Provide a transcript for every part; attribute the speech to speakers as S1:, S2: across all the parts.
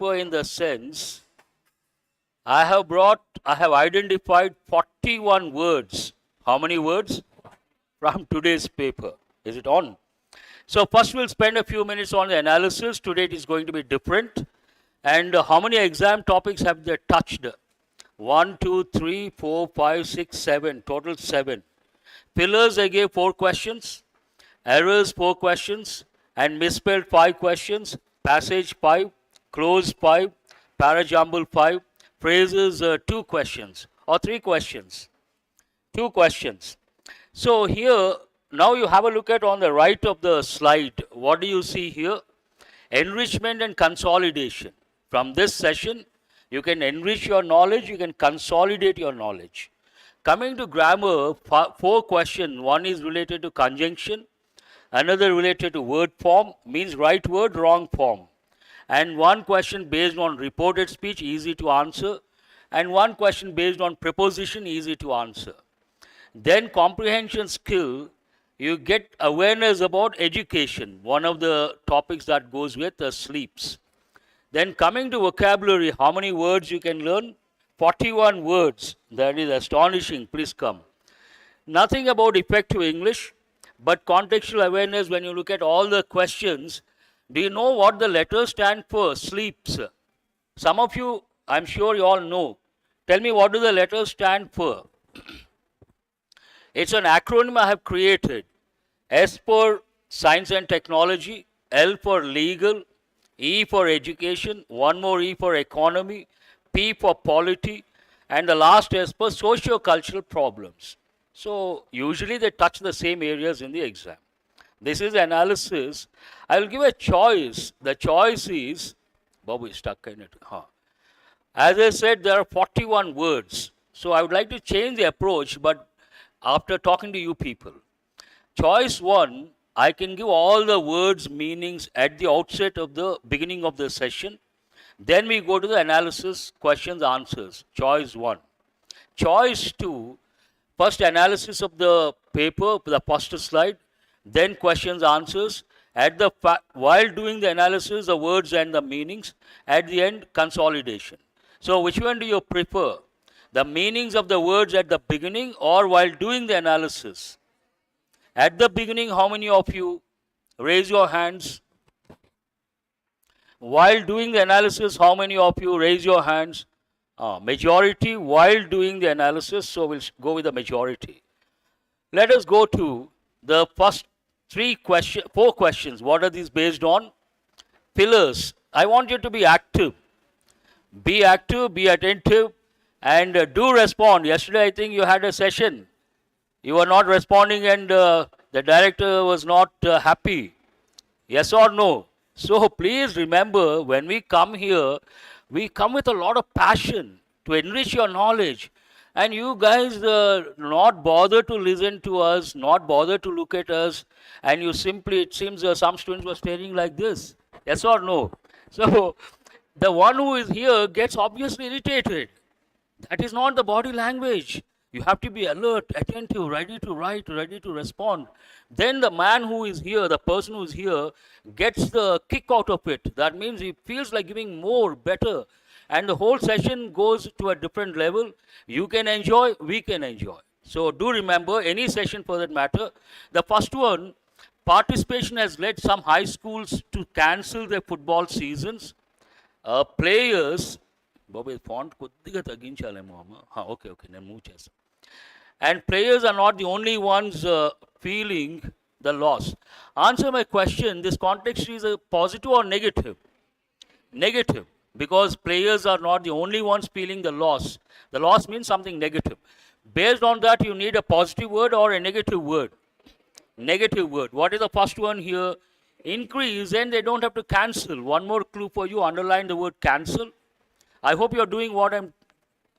S1: paper in the sense I have identified 41 words. How many words? From today's paper. Is it on? So first we'll spend a few minutes on the analysis. Today it is going to be different. And how many exam topics have they touched? 1, 2, 3, 4, 5, 6, 7. Total 7. Pillars I gave 4 questions. Errors 4 questions. And misspelled 5 questions. Passage 5. Close 5. Parajumble 5. Phrases 2 questions. Or 3 questions. 2 questions. So here, now you have a look at on the right of the slide. What do you see here? Enrichment and consolidation. From this session, you can enrich your knowledge, you can consolidate your knowledge. Coming to grammar, 4 questions. One is related to conjunction, another related to word form, means right word, wrong form. And 1 question based on reported speech, easy to answer. And 1 question based on preposition, easy to answer. Then comprehension skill, you get awareness about education, one of the topics that goes with sleeps. Then coming to vocabulary, how many words you can learn? 41 words. That is astonishing. Please come. Nothing about effective English, but contextual awareness when you look at all the questions. Do you know what the letters stand for? Sleeps. Some of you, I'm sure you all know. Tell me, what do the letters stand for? It's an acronym I have created. S for science and technology, L for legal, E for education, 1 more E for economy, P for polity, and the last S for socio-cultural problems. So usually they touch the same areas in the exam. This is analysis. I will give a choice. The choice is, Babu is stuck in it. As I said, there are 41 words. So I would like to change the approach, but after talking to you people. Choice 1, I can give all the words meanings at the outset of the beginning of the session. Then we go to the analysis, questions, answers. Choice 1. Choice 2, first analysis of the paper, the first slide, then questions, answers. While doing the analysis, the words and the meanings. At the end, consolidation. So which one do you prefer? The meanings of the words at the beginning or while doing the analysis? At the beginning, how many of you? Raise your hands. While doing the analysis, how many of you? Raise your hands. Majority while doing the analysis, so we'll go with the majority. Let us go to the first 4 questions. What are these based on? Pillars. I want you to be active. Be active, be attentive, and do respond. Yesterday, I think you had a session. You were not responding and the director was not happy. Yes or no? So please remember, when we come here, we come with a lot of passion to enrich your knowledge. And you guys not bother to listen to us, not bother to look at us, and you simply, it seems some students were staring like this. Yes or no? So the one who is here gets obviously irritated. That is not the body language. You have to be alert, attentive, ready to write, ready to respond. Then the man who is here, the person who is here, gets the kick out of it. That means he feels like giving more, better. And the whole session goes to a different level. You can enjoy, we can enjoy. So do remember, any session for that matter. The first one, participation has led some high schools to cancel their football seasons. Players, font okay, then move chest. And players are not the only ones feeling the loss. Answer my question, this context is a positive or negative? Negative, because players are not the only ones feeling the loss. The loss means something negative. Based on that, you need a positive word or a negative word? Negative word. What is the first one here? Increase, and they don't have to cancel. One more clue for you, underline the word cancel. I hope you're doing what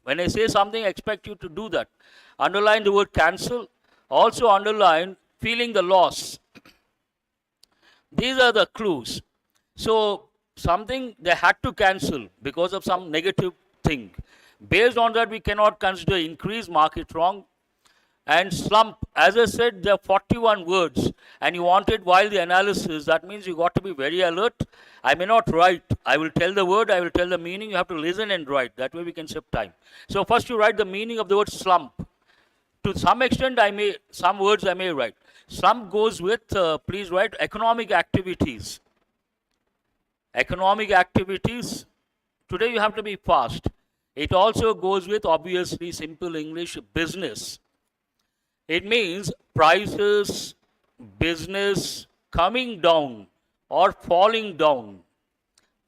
S1: when I say something, I expect you to do that. Underline the word cancel. Also underline feeling the loss. These are the clues. So something they had to cancel because of some negative thing. Based on that, we cannot consider increase, mark it wrong. And slump, as I said, there are 41 words, and you want it while the analysis. That means you got to be very alert. I may not write. I will tell the word, I will tell the meaning. You have to listen and write. That way we can save time. So first you write the meaning of the word slump. To some extent, some words I may write. Slump goes with, please write, economic activities. Economic activities. Today you have to be fast. It also goes with, obviously, simple English, business. It means prices, business coming down or falling down.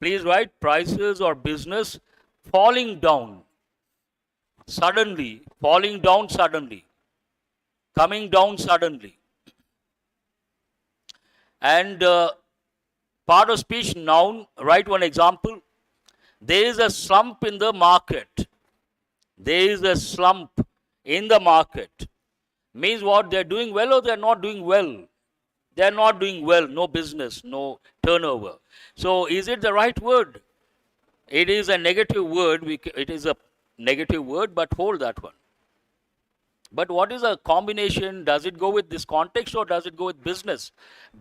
S1: Please write prices or business falling down suddenly, falling down suddenly, coming down suddenly. And part of speech, noun, write one example. There is a slump in the market. There is a slump in the market. Means what? They're doing well or they're not doing well? They're not doing well. No business, no turnover. So is it the right word? It is a negative word. It is a negative word, but hold that one. But what is a combination? Does it go with this context or does it go with business?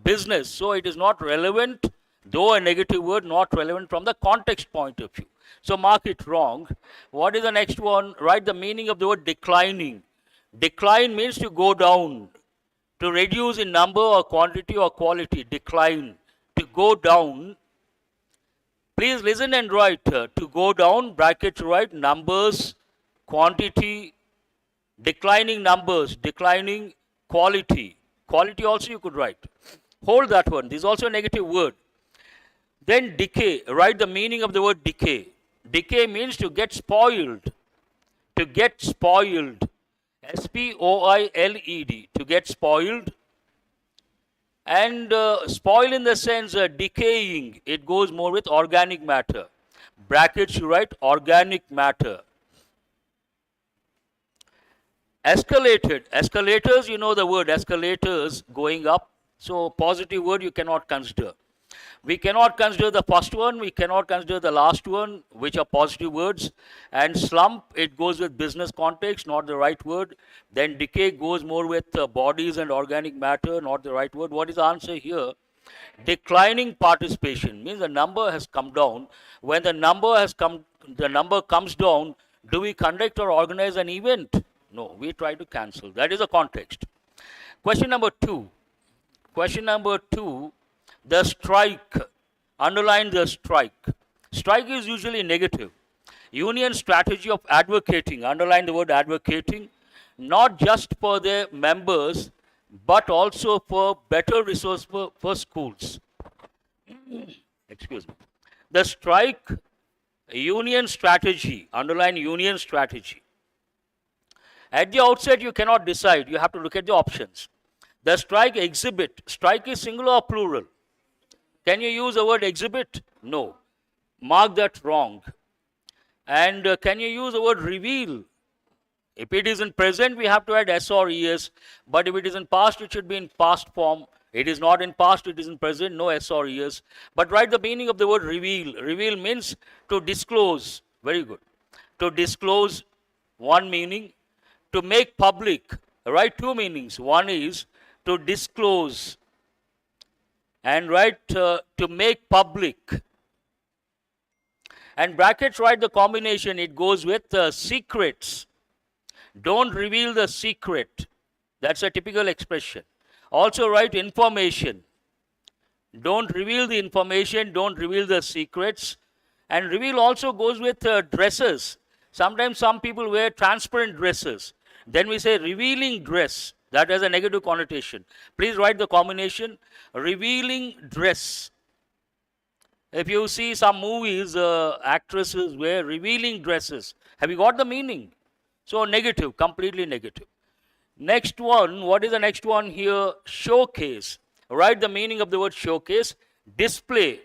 S1: Business. So it is not relevant, though a negative word, not relevant from the context point of view. So mark it wrong. What is the next one? Write the meaning of the word declining. Decline means to go down, to reduce in number or quantity or quality. Decline, to go down. Please listen and write. To go down, bracket write, numbers, quantity, declining numbers, declining quality. Quality also you could write. Hold that one. This is also a negative word. Then decay. Write the meaning of the word decay. Decay means to get spoiled. To get spoiled. S-P-O-I-L-E-D. To get spoiled. And spoil in the sense decaying. It goes more with organic matter. Brackets you write organic matter. Escalated. Escalators, you know the word escalators, going up. So positive word you cannot consider. We cannot consider the first one, we cannot consider the last one, which are positive words. And slump, it goes with business context, not the right word. Then decay goes more with bodies and organic matter, not the right word. What is the answer here? Declining participation means the number has come down. When the number comes down, do we conduct or organize an event? No, we try to cancel. That is the context. Question number 2. Question number 2. The strike. Underline the strike. Strike is usually negative. Union strategy of advocating. Underline the word advocating. Not just for their members, but also for better resource for schools. Excuse me. The strike, union strategy. Underline union strategy. At the outset, you cannot decide. You have to look at the options. The strike exhibit. Strike is singular or plural? Can you use the word exhibit? No. Mark that wrong. And can you use the word reveal? If it is in present, we have to add S or ES. But if it is in past, it should be in past form. It is not in past, it is in present, no S or ES. But write the meaning of the word reveal. Reveal means to disclose. Very good. To disclose, one meaning. To make public, write two meanings. One is to disclose and write to make public. And brackets write the combination. It goes with secrets. Don't reveal the secret. That's a typical expression. Also write information. Don't reveal the information. Don't reveal the secrets. And reveal also goes with dresses. Sometimes some people wear transparent dresses. Then we say revealing dress. That has a negative connotation. Please write the combination. Revealing dress. If you see some movies, actresses wear revealing dresses. Have you got the meaning? So negative, completely negative. Next one, what is the next one here? Showcase. Write the meaning of the word showcase. Display.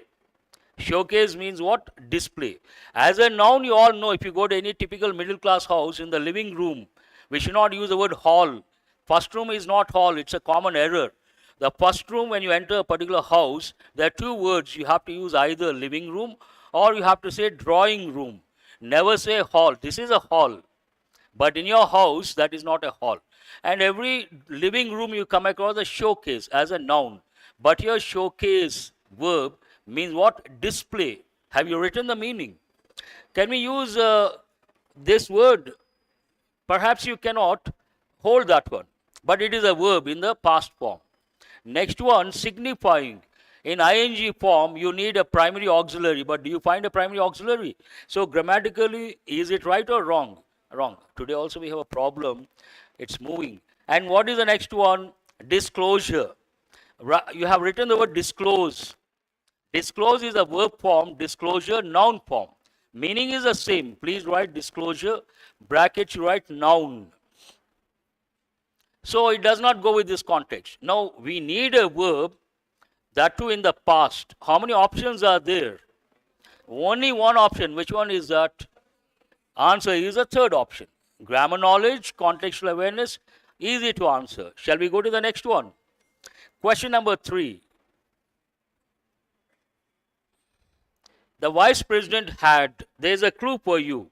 S1: Showcase means what? Display. As a noun, you all know, if you go to any typical middle class house, in the living room, we should not use the word hall. First room is not hall, it's a common error. The first room, when you enter a particular house, there are two words. You have to use either living room or you have to say drawing room. Never say hall. This is a hall. But in your house, that is not a hall. And every living room you come across a showcase as a noun. But here showcase verb means what? Display. Have you written the meaning? Can we use this word? Perhaps you cannot hold that one. But it is a verb in the past form. Next one, signifying. In ing form, you need a primary auxiliary. But do you find a primary auxiliary? So grammatically, is it right or wrong? Wrong. Today also we have a problem. It's moving. And what is the next one? Disclosure. You have written the word disclose. Disclose is a verb form, disclosure, noun form. Meaning is the same. Please write disclosure, brackets, you write noun. So it does not go with this context. Now we need a verb, that too in the past. How many options are there? Only one option. Which one is that? Answer is a third option. Grammar knowledge, contextual awareness, easy to answer. Shall we go to the next one? Question number 3. The vice president had, there's a clue for you.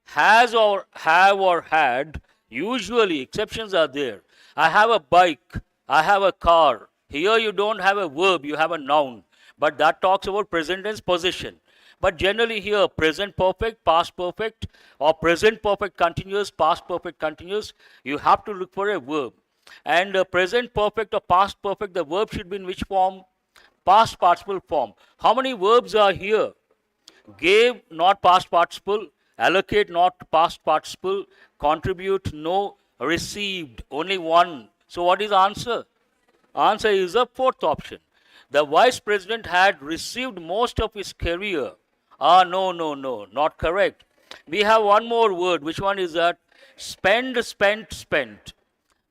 S1: Has or have or had, usually exceptions are there. I have a bike, I have a car. Here you don't have a verb, you have a noun. But that talks about present tense position. But generally here, present perfect, past perfect, or present perfect continuous, past perfect continuous, you have to look for a verb. And present perfect or past perfect, the verb should be in which form? Past participle form. How many verbs are here? Gave, not past participle. Allocate, not past participle. Contribute, no. Received, only one. So what is the answer? Answer is the fourth option. The vice president had received most of his career. No, not correct. We have one more word. Which one is that? Spend, spent, spent.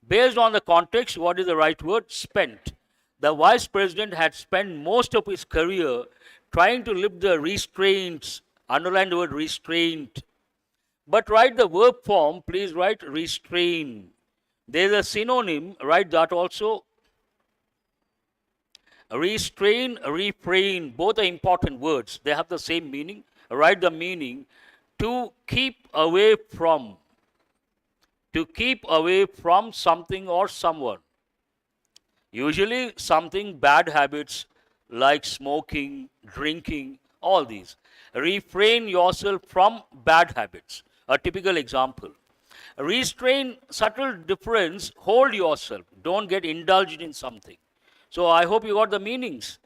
S1: Based on the context, what is the right word? Spent. The vice president had spent most of his career trying to lift the restraints. Underline the word restraint. But write the verb form, please write restrain. There is a synonym, write that also. Restrain, refrain, both are important words. They have the same meaning. Write the meaning. To keep away from. To keep away from something or someone. Usually something bad habits like smoking, drinking, all these. Refrain yourself from bad habits. A typical example. Restrain, subtle difference, hold yourself. Don't get indulged in something. So I hope you got the meanings.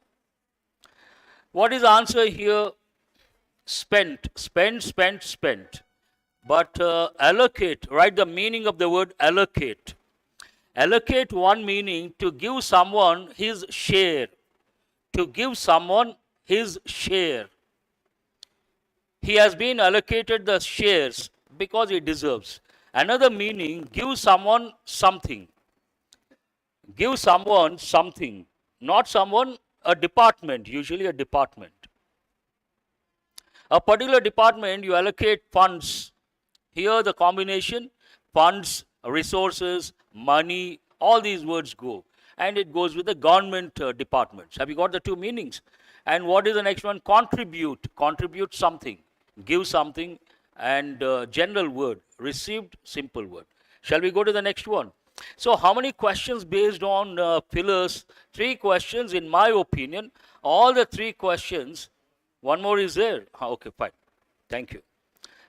S1: What is the answer here? Spent, spend, spent, spent. But allocate, write the meaning of the word allocate. Allocate one meaning, to give someone his share. To give someone his share. He has been allocated the shares because he deserves. Another meaning, give someone something. Give someone something. Not someone, a department, usually a department. A particular department, you allocate funds. Here the combination, funds, resources, money, all these words go. And it goes with the government departments. Have you got the two meanings? And what is the next one? Contribute. Contribute something. Give something. And general word. Received, simple word. Shall we go to the next one? So how many questions based on fillers? 3 questions in my opinion. All the 3 questions. One more is there. Okay, fine. Thank you.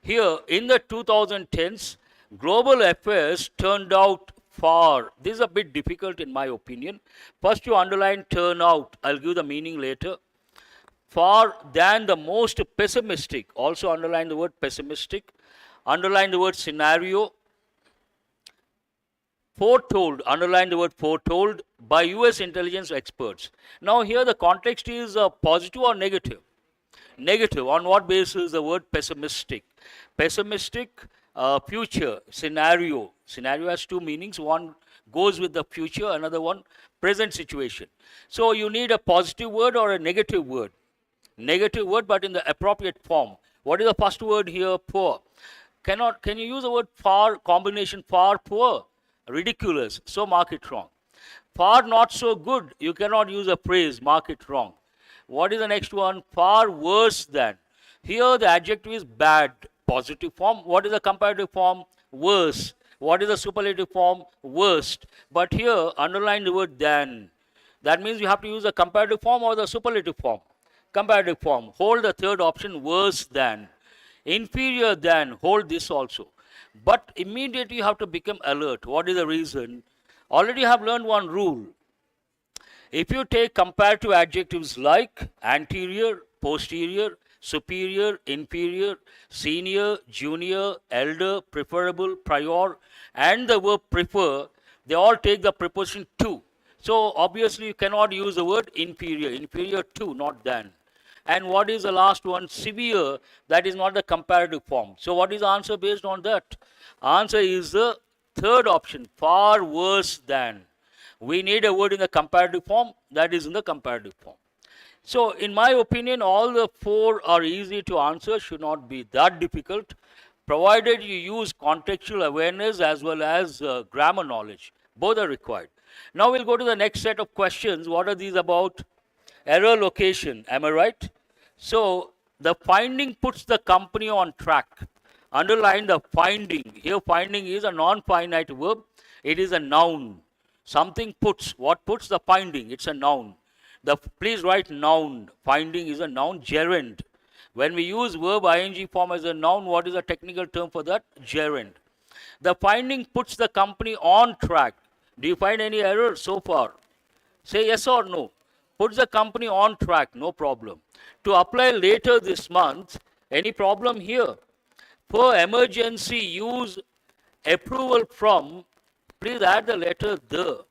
S1: Here in the 2010s, global affairs turned out far. This is a bit difficult in my opinion. First you underline turn out. I'll give the meaning later. Far than the most pessimistic. Also underline the word pessimistic. Underline the word scenario. Foretold. Underline the word foretold by US intelligence experts. Now here the context is positive or negative? Negative. On what basis? The word pessimistic. Pessimistic, future, scenario. Scenario has 2 meanings. One goes with the future, another one present situation. So you need a positive word or a negative word. Negative word, but in the appropriate form. What is the first word here? Poor. Can you use the word far, combination far, poor? Ridiculous. So mark it wrong. Far not so good. You cannot use a phrase. Mark it wrong. What is the next one? Far worse than. Here the adjective is bad. Positive form. What is the comparative form? Worse. What is the superlative form? Worst. But here, underline the word than. That means you have to use the comparative form or the superlative form. Comparative form. Hold the third option, worse than. Inferior than, hold this also. But immediately you have to become alert. What is the reason? Already have learned one rule. If you take comparative adjectives like anterior, posterior, superior, inferior, senior, junior, elder, preferable, prior, and the verb prefer, they all take the preposition to. So obviously you cannot use the word inferior. Inferior to, not than. And what is the last one? Severe. That is not the comparative form. So what is the answer based on that? Answer is the third option, far worse than. We need a word in the comparative form. That is in the comparative form. So in my opinion, all the four are easy to answer, should not be that difficult, provided you use contextual awareness as well as grammar knowledge. Both are required. Now we'll go to the next set of questions. What are these about? Error location, am I right? So the finding puts the company on track. Underline the finding. Here finding is a non-finite verb. It is a noun. Something puts. What puts? The finding. It's a noun. Please write noun. Finding is a noun. Gerund. When we use verb ing form as a noun, what is the technical term for that? Gerund. The finding puts the company on track. Do you find any error so far? Say yes or no. Puts the company on track, no problem. To apply later this month, any problem here? For emergency use approval from, please add the letter the.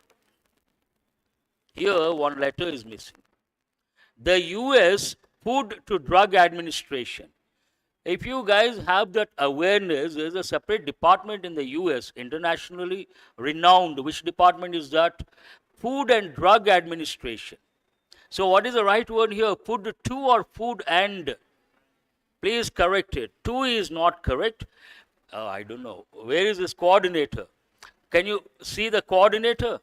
S1: Here one letter is missing. The US Food to Drug Administration. If you guys have that awareness, there is a separate department in the US, internationally renowned. Which department is that? Food and Drug Administration. So what is the right word here? Food to or food and? Please correct it. To is not correct. I don't know. Where is this coordinator? Can you see the coordinator?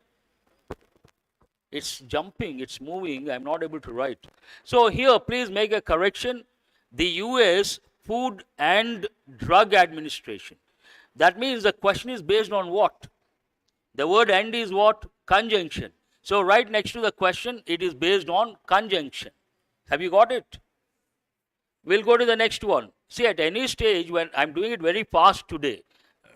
S1: It's jumping, it's moving. I'm not able to write. So here, please make a correction. The US Food and Drug Administration. That means the question is based on what? The word and is what? Conjunction. So right next to the question, it is based on conjunction. Have you got it? We'll go to the next one. See, at any stage, when I'm doing it very fast today,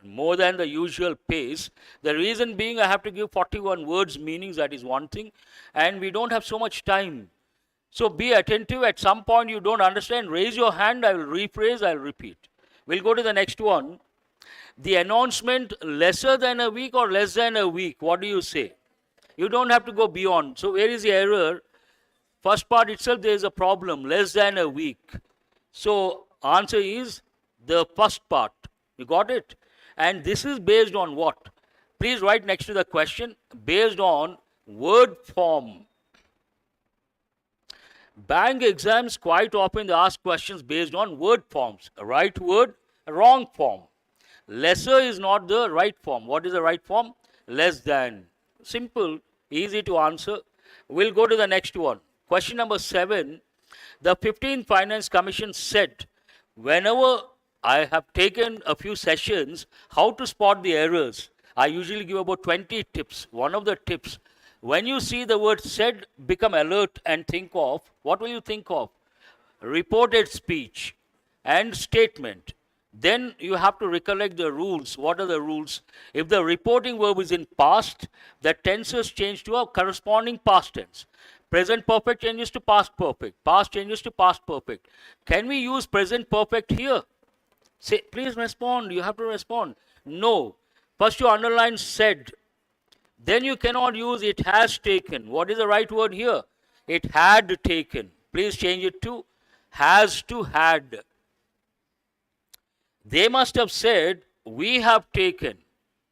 S1: more than the usual pace, the reason being I have to give 41 words meanings, that is one thing, and we don't have so much time. So be attentive. At some point you don't understand, raise your hand, I will rephrase, I will repeat. We'll go to the next one. The announcement lesser than a week or less than a week, what do you say? You don't have to go beyond. So where is the error? First part itself there is a problem, less than a week. So answer is the first part. You got it? And this is based on what? Please write next to the question, based on word form. Bank exams quite often they ask questions based on word forms. A right word, a wrong form. Lesser is not the right form. What is the right form? Less than. Simple, easy to answer. We'll go to the next one. Question number 7. The 15th Finance Commission said, whenever I have taken a few sessions, how to spot the errors. I usually give about 20 tips. One of the tips, when you see the word said, become alert and think of, what will you think of? Reported speech and statement. Then you have to recollect the rules. What are the rules? If the reporting verb is in past, the tenses change to a corresponding past tense. Present perfect changes to past perfect. Past changes to past perfect. Can we use present perfect here? Say, please respond. You have to respond. No. First you underline said. Then you cannot use it has taken. What is the right word here? It had taken. Please change it to has to had. They must have said, we have taken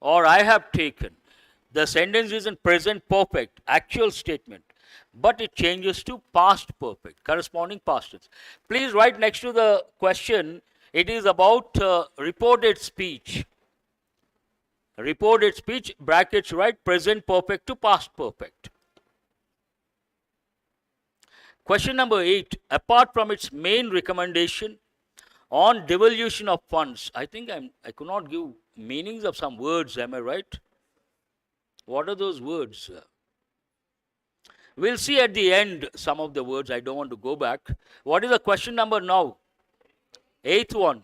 S1: or I have taken. The sentence is in present perfect, actual statement. But it changes to past perfect, corresponding past tense. Please write next to the question, it is about reported speech. Reported speech, brackets, right, present perfect to past perfect. Question number 8, apart from its main recommendation on devolution of funds, I think I could not give meanings of some words, am I right? What are those words? We'll see at the end some of the words. I don't want to go back. What is the question number now? Eighth one.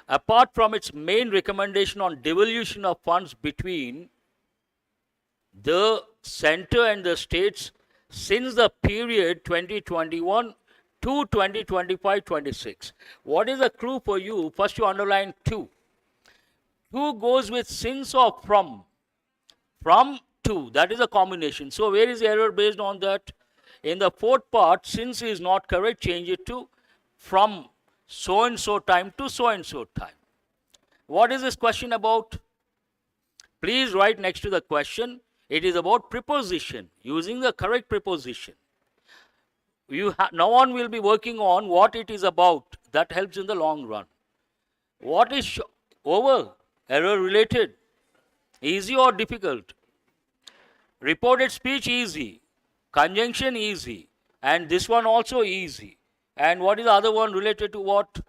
S1: Apart from its main recommendation on devolution of funds between the center and the states since the period 2021 to 2025-26. What is the clue for you? First you underline to. To goes with since or from. From to, that is a combination. So where is the error based on that? In the fourth part, since is not correct, change it to from so and so time to so and so time. What is this question about? Please write next to the question. It is about preposition, using the correct preposition. Now on we'll be working on what it is about. That helps in the long run. What is over? Error related. Easy or difficult? Reported speech easy. Conjunction easy. And this one also easy. And what is the other one related to what?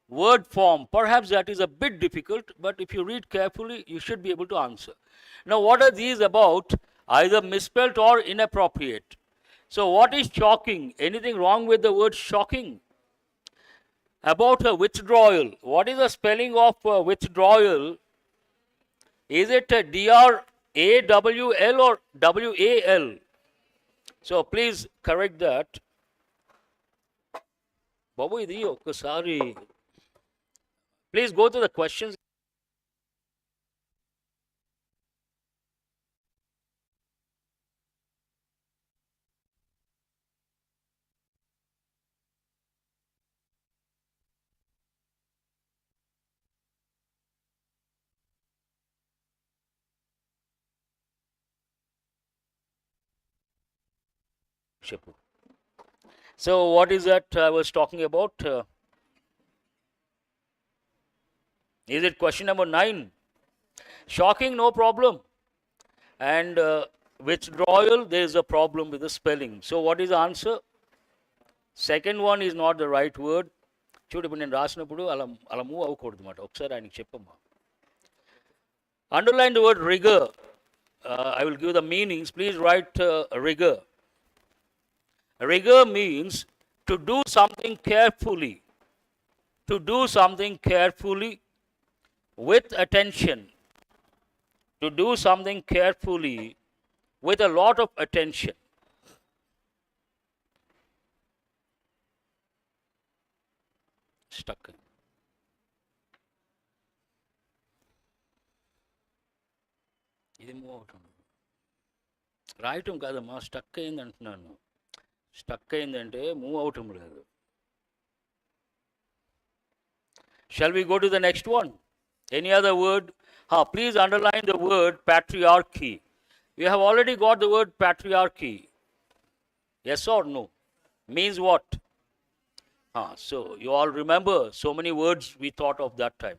S1: Word form. Perhaps that is a bit difficult, but if you read carefully, you should be able to answer. Now, what are these about? Either misspelled or inappropriate. So, what is shocking? Anything wrong with the word shocking? About a withdrawal. What is the spelling of withdrawal? Is it a D-R-A-W-L or W-A-L? So, please correct that. Babu, idi okkasari. Please go to the questions. So what is that I was talking about? Is it question number 9? Shocking, no problem. And withdrawal, there is a problem with the spelling. So what is the answer? Second one is not the right word. చూడు ఇప్పుడు నేను రాసినప్పుడు అలా move అవ్వకూడదు అన్నమాట. ఒకసారి ఆయనకి చెప్పమ్మా. Underline the word rigor. I will give the meanings. Please write rigor. Rigor means to do something carefully. To do something carefully with attention. To do something carefully with a lot of attention. Stuck. ఇది move అవుతుంది. రాయటం కాదమ్మా, stuck అయింది అంటున్నాను. Stuck అయిందంటే move అవటం లేదు. Shall we go to the next one? Any other word? Please underline the word patriarchy. You have already got the word patriarchy. Yes or no? Means what? So you all remember so many words we thought of that time.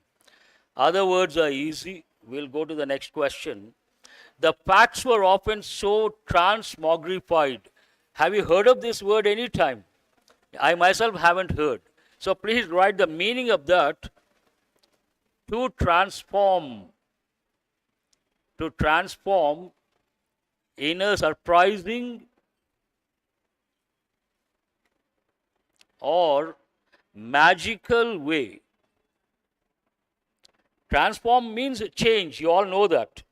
S1: Other words are easy. We'll go to the next question. The facts were often so transmogrified. Have you heard of this word any time? I myself haven't heard. So please write the meaning of that. To transform. To transform in a surprising or magical way. Transform means change. You all know that.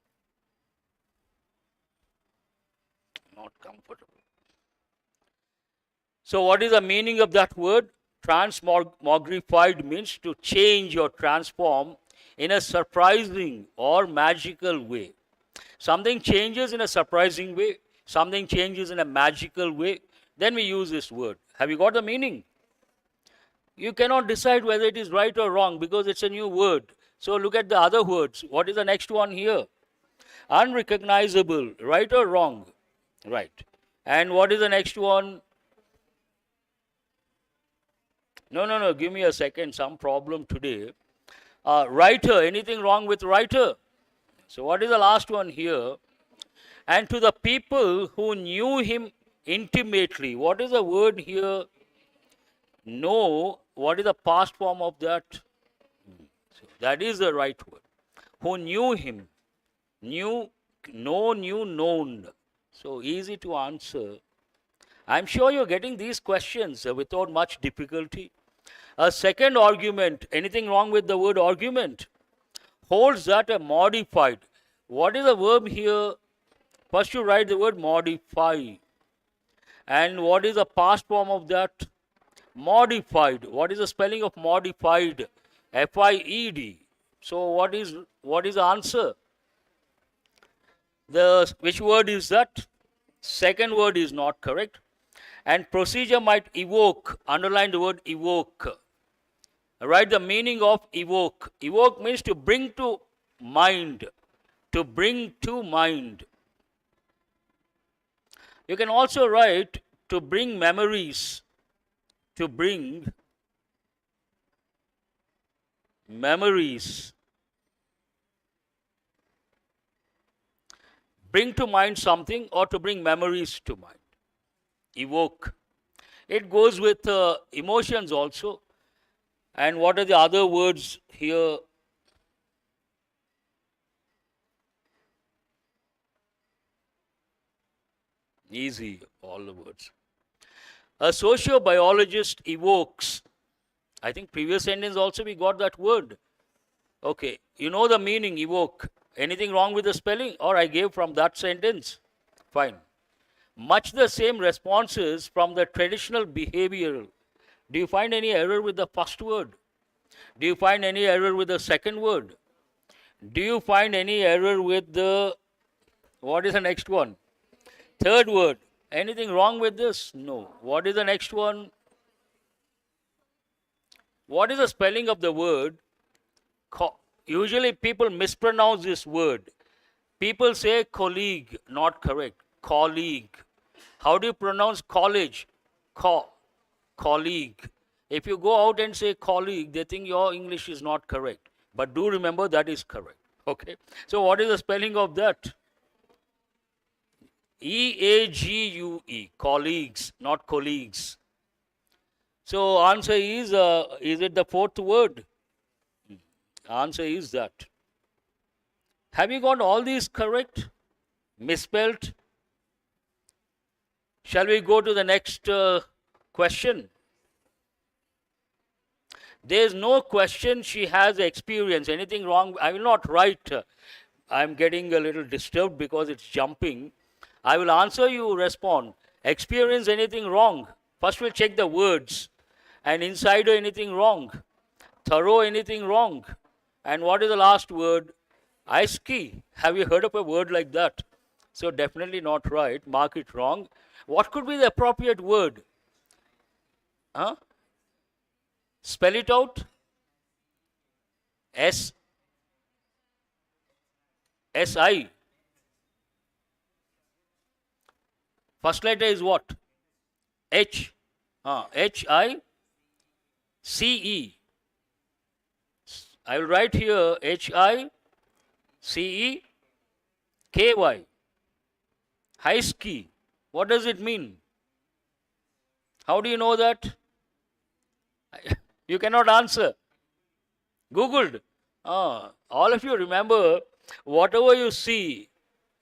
S1: Not comfortable. So what is the meaning of that word? Transmogrified means to change or transform in a surprising or magical way. Something changes in a surprising way, something changes in a magical way, then we use this word. Have you got the meaning? You cannot decide whether it is right or wrong because it's a new word. So look at the other words. What is the next one here? Unrecognizable, right or wrong? Right. And what is the next one? No, give me a second, some problem today. Writer, anything wrong with writer? So what is the last one here? And to the people who knew him intimately. What is the word here? Know. What is the past form of that? So that is the right word. who knew him, knew, know, knew, known. So easy to answer. I'm sure you're getting these questions without much difficulty. A second argument, anything wrong with the word argument? Holds that a modified. What is the verb here? First you write the word modify. And what is the past form of that? Modified. What is the spelling of modified? F-I-E-D. So what is the answer? Which word is that? Second word is not correct. And procedure might evoke. Underline the word evoke. Write the meaning of evoke. Evoke means to bring to mind. To bring to mind. You can also write to bring memories. To bring memories. Bring to mind something or to bring memories to mind. Evoke. It goes with emotions also. And what are the other words here? Easy, all the words. A sociobiologist evokes. I think previous sentence also we got that word. Okay, you know the meaning, evoke. Anything wrong with the spelling? Or I gave from that sentence? Fine. Much the same responses from the traditional behavioral. Do you find any error with the first word? Do you find any error with the second word? Do you find any error with the, what is the next one? Third word. Anything wrong with this? No. What is the next one? What is the spelling of the word? Usually people mispronounce this word. People say colleague, not correct. Colleague. How do you pronounce college? Colleague. If you go out and say colleague, they think your English is not correct. But do remember that is correct. Okay. So what is the spelling of that? E-A-G-U-E. Colleagues, not colleagues. So answer is it the fourth word? Answer is that. Have you got all these correct? Misspelled? Shall we go to the next question? There is no question she has experience. Anything wrong? I will not write. I'm getting a little disturbed because it's jumping. I will answer, you respond. Experience anything wrong? First we'll check the words. And insider anything wrong? Thorough anything wrong? And what is the last word? Ice ski. Have you heard of a word like that? So definitely not right. Mark it wrong. What could be the appropriate word? Huh? Spell it out. S-I. First letter is what? H. H-I-C-E. I will write here H-I-C-E-K-Y. High ski. What does it mean? How do you know that? You cannot answer. Googled. All of you remember, whatever you see,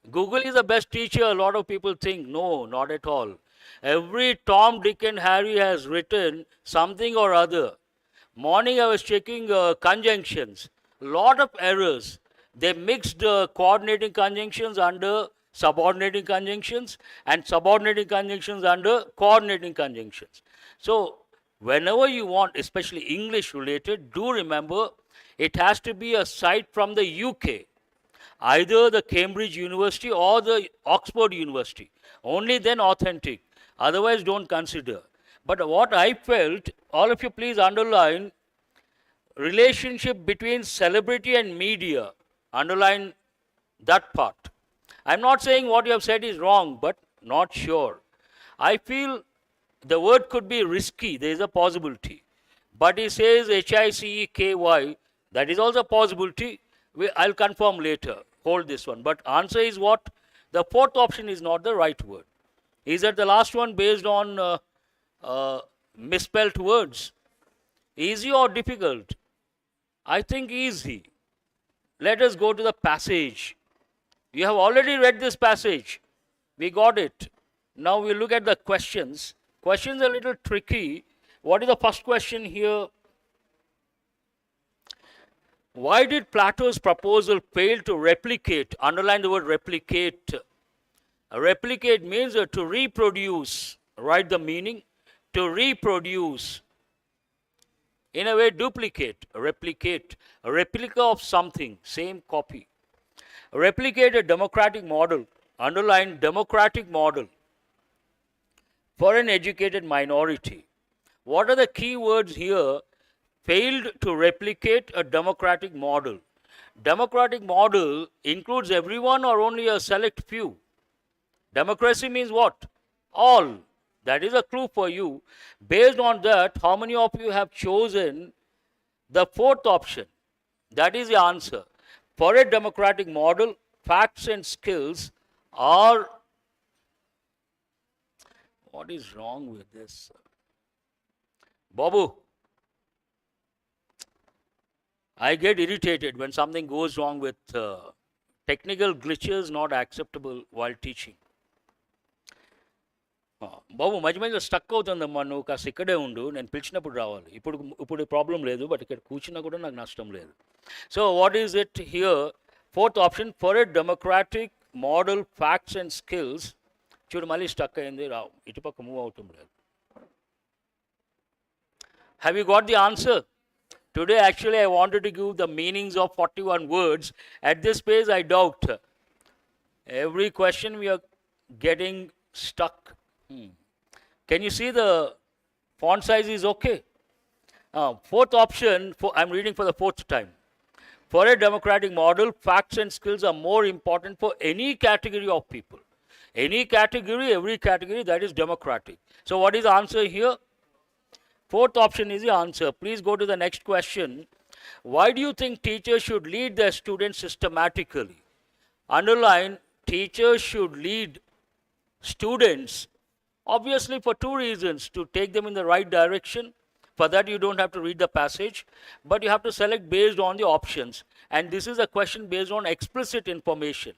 S1: Google is the best teacher, a lot of people think. No, not at all. Every Tom, Dick and Harry has written something or other. Morning I was checking conjunctions. Lot of errors. They mixed coordinating conjunctions under subordinating conjunctions and subordinating conjunctions under coordinating conjunctions. So whenever you want, especially English related, do remember it has to be a site from the UK. Either the Cambridge University or the Oxford University. Only then authentic. Otherwise, don't consider. But what I felt, all of you please underline, relationship between celebrity and media. Underline that part. I'm not saying what you have said is wrong, but not sure. I feel the word could be risky. There is a possibility. But he says H-I-C-E-K-Y. That is also a possibility. I'll confirm later. Hold this one. But answer is what? The fourth option is not the right word. Is that the last one based on misspelled words? Easy or difficult? I think easy. let us go to the passage. You have already read this passage. We got it. Now we look at the questions. Questions are a little tricky. What is the first question here? Why did Plato's proposal fail to replicate? Underline the word replicate. Replicate means to reproduce. Write the meaning. To reproduce. In a way, duplicate, replicate. A replica of something, same copy. Replicate a democratic model. Underline democratic model for an educated minority. What are the key words here? Failed to replicate a democratic model. Democratic model includes everyone or only a select few? Democracy means what? All. That is a clue for you. Based on that, how many of you have chosen the fourth option? That is the answer. For a democratic model, facts and skills are... What is wrong with this? Babu, I get irritated when something goes wrong with technical glitches not acceptable while teaching. బాబు మధ్య మధ్యలో stuck అవుతుందమ్మా, నువ్వు కాస్త ఇక్కడే ఉండు, నేను పిలిచినప్పుడు రావాలి. ఇప్పుడు ప్రాబ్లం లేదు, బట్ ఇక్కడ కూర్చున్నా కూడా నాకు నష్టం లేదు. So what is it here? Fourth option, for a democratic model facts and skills. చూడు మళ్ళీ స్టక్ అయింది, రావు, ఇటుపక్క మూవ్ అవటం లేదు. Have you got the answer? Today actually I wanted to give the meanings of 41 words. At this page I doubt. Every question we are getting stuck. Can you see the font size is okay? Fourth option, I'm reading for the fourth time. For a democratic model, facts and skills are more important for any category of people. Any category, every category, that is democratic. So what is the answer here? Fourth option is the answer. Please go to the next question. Why do you think teachers should lead their students systematically? Underline, teachers should lead students, obviously for two reasons: to take them in the right direction. For that you don't have to read the passage, but you have to select based on the options. And this is a question based on explicit information.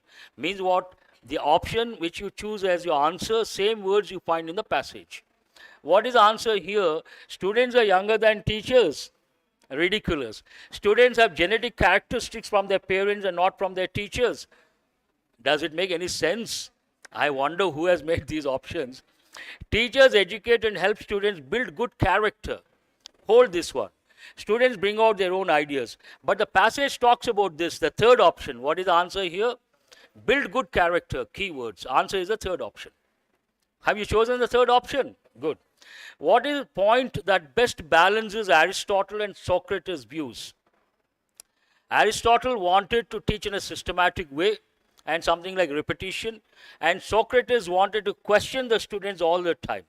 S1: Means what? The option which you choose as your answer, same words you find in the passage. What is the answer here? Students are younger than teachers. Ridiculous. Students have genetic characteristics from their parents and not from their teachers. Does it make any sense? I wonder who has made these options. Teachers educate and help students build good character. Hold this one. Students bring out their own ideas. But the passage talks about this, the third option. What is the answer here? Build good character, keywords. Answer is the third option. Have you chosen the third option? Good. What is the point that best balances Aristotle and Socrates' views? Aristotle wanted to teach in a systematic way and something like repetition, and Socrates wanted to question the students all the time.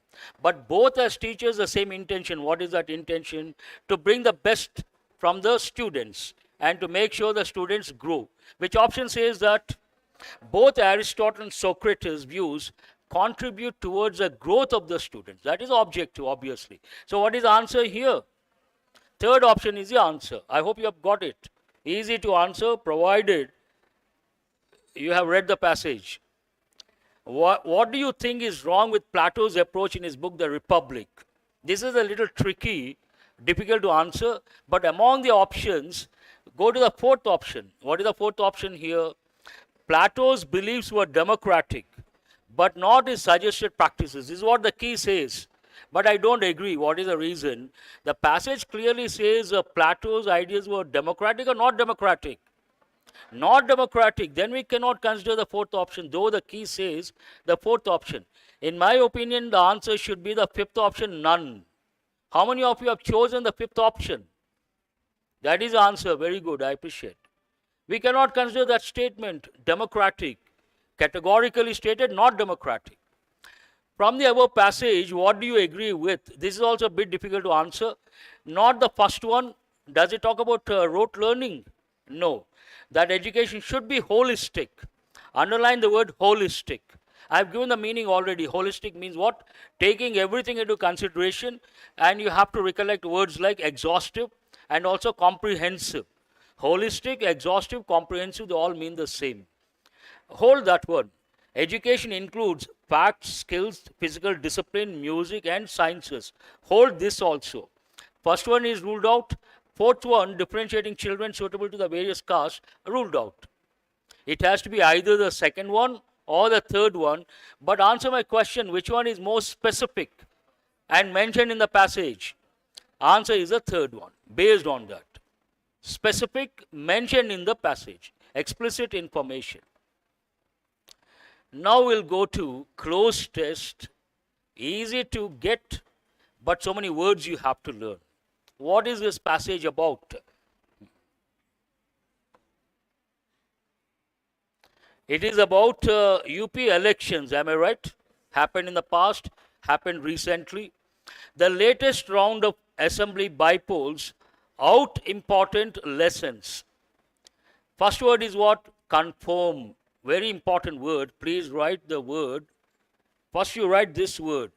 S1: But both as teachers, the same intention. What is that intention? To bring the best from the students and to make sure the students grow. Which option says that? Both Aristotle and Socrates' views contribute towards the growth of the students. That is objective, obviously. So what is the answer here? Third option is the answer. I hope you have got it. Easy to answer, provided you have read the passage. What do you think is wrong with Plato's approach in his book, The Republic? This is a little tricky, difficult to answer, but among the options, go to the fourth option. What is the fourth option here? Plato's beliefs were democratic, but not his suggested practices. This is what the key says. But I don't agree. What is the reason? The passage clearly says Plato's ideas were democratic or not democratic. Not democratic. Then we cannot consider the fourth option, though the key says the fourth option. In my opinion, the answer should be the fifth option, none. How many of you have chosen the fifth option? That is the answer. Very good. I appreciate. We cannot consider that statement democratic. Categorically stated, not democratic. From the above passage, what do you agree with? This is also a bit difficult to answer. Not the first one. Does it talk about rote learning? No. That education should be holistic. Underline the word holistic. I have given the meaning already. Holistic means what? Taking everything into consideration, and you have to recollect words like exhaustive and also comprehensive. Holistic, exhaustive, comprehensive, they all mean the same. Hold that word. Education includes facts, skills, physical discipline, music, and sciences. Hold this also. First one is ruled out. Fourth one, differentiating children suitable to the various castes, ruled out. It has to be either the second one or the third one. But answer my question, which one is more specific and mentioned in the passage? Answer is the third one, based on that. Specific, mentioned in the passage. Explicit information. Now we'll go to closed test. Easy to get, but so many words you have to learn. What is this passage about? It is about UP elections, am I right? Happened in the past, happened recently. The latest round of assembly bypolls out important lessons. First word is what? Confirm. Very important word. Please write the word. First you write this word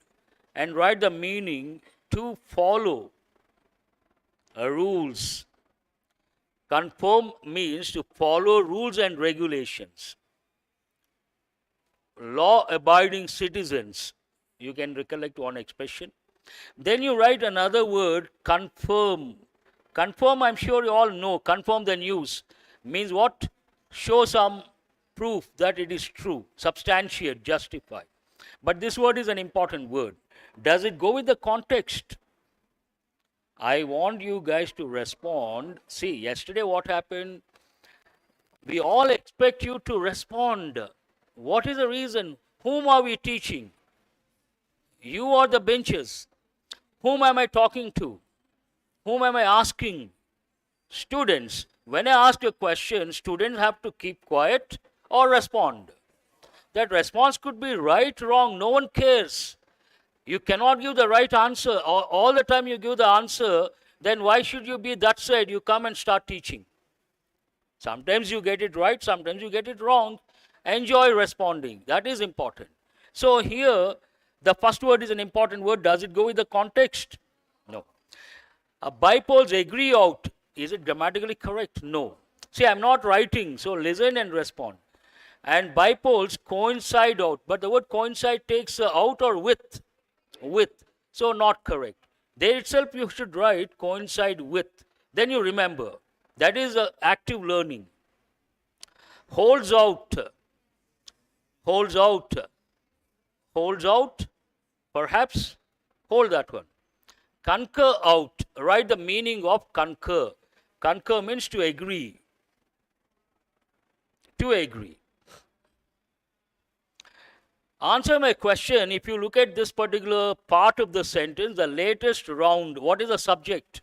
S1: and write the meaning: to follow rules. Conform means to follow rules and regulations. Law-abiding citizens. You can recollect one expression. Then you write another word, confirm. Confirm, I'm sure you all know. Confirm the news means what? Show some proof that it is true. Substantiate, justify. But this word is an important word. Does it go with the context? I want you guys to respond. See, yesterday what happened? We all expect you to respond. What is the reason? Whom are we teaching? You or the benches? Whom am I talking to? Whom am I asking? Students. When I ask a question, students have to keep quiet or respond. That response could be right, wrong, no one cares. You cannot give the right answer. All the time you give the answer, then why should you be that side? You come and start teaching. Sometimes you get it right, sometimes you get it wrong. Enjoy responding. That is important. So here, the first word is an important word. Does it go with the context? No. Bipoles agree out. Is it grammatically correct? No. See, I'm not writing, so listen and respond. And bipoles coincide out. But the word coincide takes out or with. With. So not correct. There itself you should write coincide with. Then you remember. That is active learning. Holds out. Holds out. Holds out. Perhaps. Hold that one. Concur out. Write the meaning of concur. Concur means to agree. To agree. Answer my question. If you look at this particular part of the sentence, the latest round, what is the subject?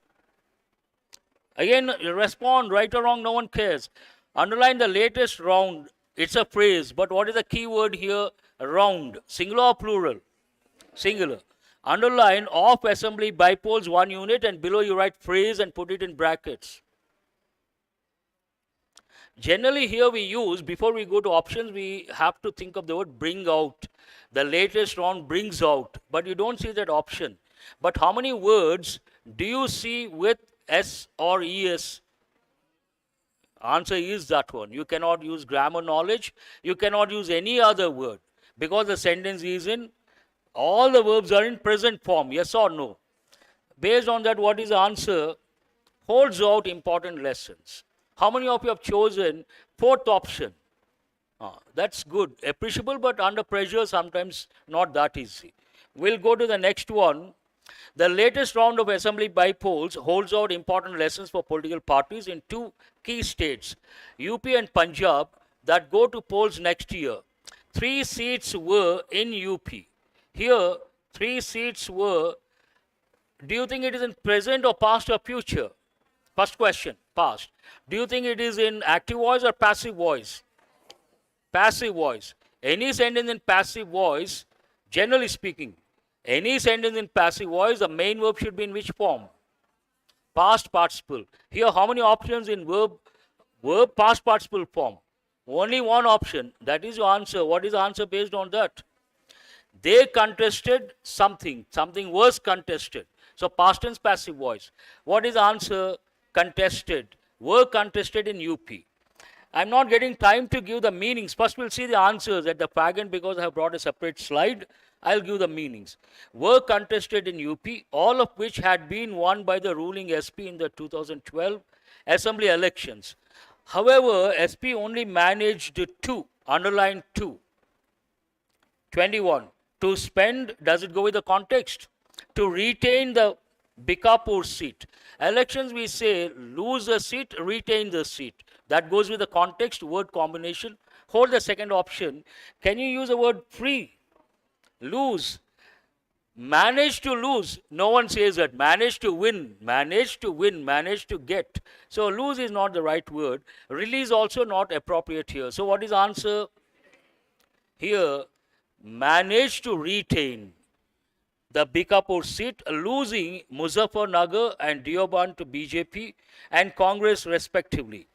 S1: Again, respond, right or wrong, no one cares. Underline the latest round. It's a phrase, but what is the key word here? Round. Singular or plural? Singular. Underline of assembly bipoles 1 unit, and below you write phrase and put it in brackets. Generally here we use, before we go to options, we have to think of the word bring out. The latest round brings out, but you don't see that option. But how many words do you see with S or ES? Answer is that one. You cannot use grammar knowledge. You cannot use any other word because the sentence is in, all the verbs are in present form, yes or no. Based on that, what is the answer? Holds out important lessons. How many of you have chosen fourth option? That's good, appreciable, but under pressure sometimes not that easy. We'll go to the next one. The latest round of assembly bypolls holds out important lessons for political parties in 2 key states, UP and Punjab, that go to polls next year. 3 seats were in UP. Here, 3 seats were. Do you think it is in present or past or future? First question, past. Do you think it is in active voice or passive voice? Passive voice. Any sentence in passive voice, generally speaking, any sentence in passive voice, the main verb should be in which form? Past participle. Here, how many options in verb? Verb past participle form. Only one option. That is your answer. What is the answer based on that? They contested something. Something was contested. So past tense passive voice. What is the answer? Contested. were contested in UP. I'm not getting time to give the meanings. First, we'll see the answers at the fag end because I have brought a separate slide. I'll give the meanings. Were contested in UP, all of which had been won by the ruling SP in the 2012 assembly elections. However, SP only managed two, underline two. 21. To spend, does it go with the context? To retain the Bikapur seat. Elections, we say lose a seat, retain the seat. That goes with the context, word combination. Hold the second option. Can you use the word free? Lose. Manage to lose. No one says that. Manage to win. Manage to win. Manage to get. So lose is not the right word. Release also not appropriate here. So what is the answer? Here, manage to retain the Bikapur seat, losing Muzaffarnagar and Deoband to BJP and Congress respectively.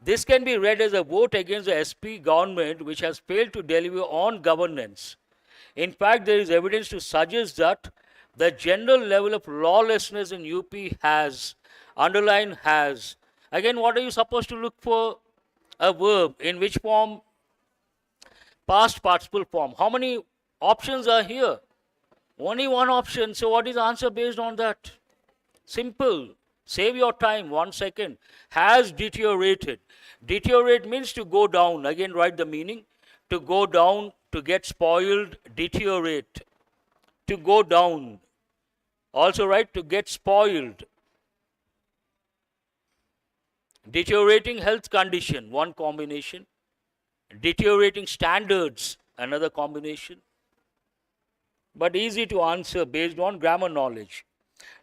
S1: This can be read as a vote against the SP government which has failed to deliver on governance. In fact, there is evidence to suggest that the general level of lawlessness in UP has, underline has. Again, what are you supposed to look for? A verb. In which form? Past participle form. How many options are here? Only one option. So what is the answer based on that? Simple. Save your time. 1 second. Has deteriorated. Deteriorate means to go down. Again, write the meaning. To go down, to get spoiled, deteriorate. To go down. Also write to get spoiled. Deteriorating health condition, one combination. Deteriorating standards, another combination. But easy to answer based on grammar knowledge.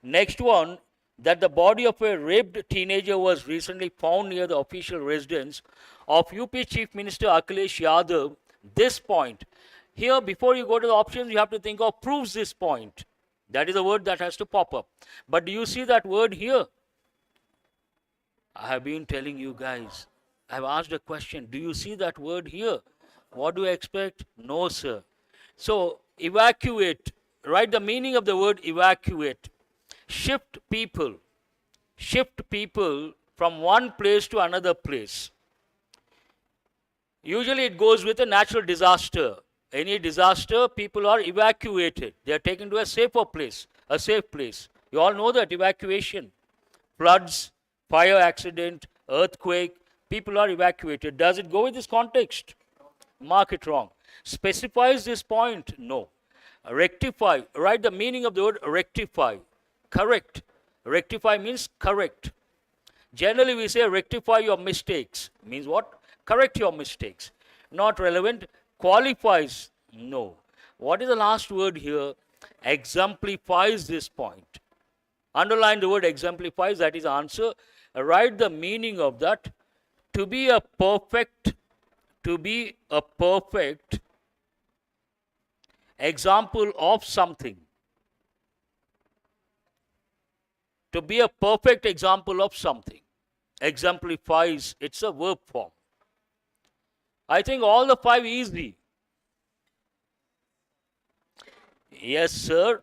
S1: Next one, that the body of a raped teenager was recently found near the official residence of UP Chief Minister Akhilesh Yadav. This point. Here, before you go to the options, you have to think of proves this point. That is a word that has to pop up. But do you see that word here? I have been telling you guys. I have asked a question. Do you see that word here? What do you expect? No, sir. So, evacuate. Write the meaning of the word evacuate. Shift people. Shift people from one place to another place. Usually it goes with a natural disaster. Any disaster, people are evacuated. They are taken to a safer place, a safe place. You all know that evacuation. Floods, fire accident, earthquake, people are evacuated. Does it go with this context? Mark it wrong. Specifies this point? No. Rectify. Write the meaning of the word rectify. Correct. Rectify means correct. Generally we say rectify your mistakes. Means what? Correct your mistakes. Not relevant. Qualifies. No. What is the last word here? Exemplifies this point. Underline the word exemplifies. That is the answer. Write the meaning of that. To be a perfect example of something. To be a perfect example of something. Exemplifies, it's a verb form. I think all the five easy. Yes, sir.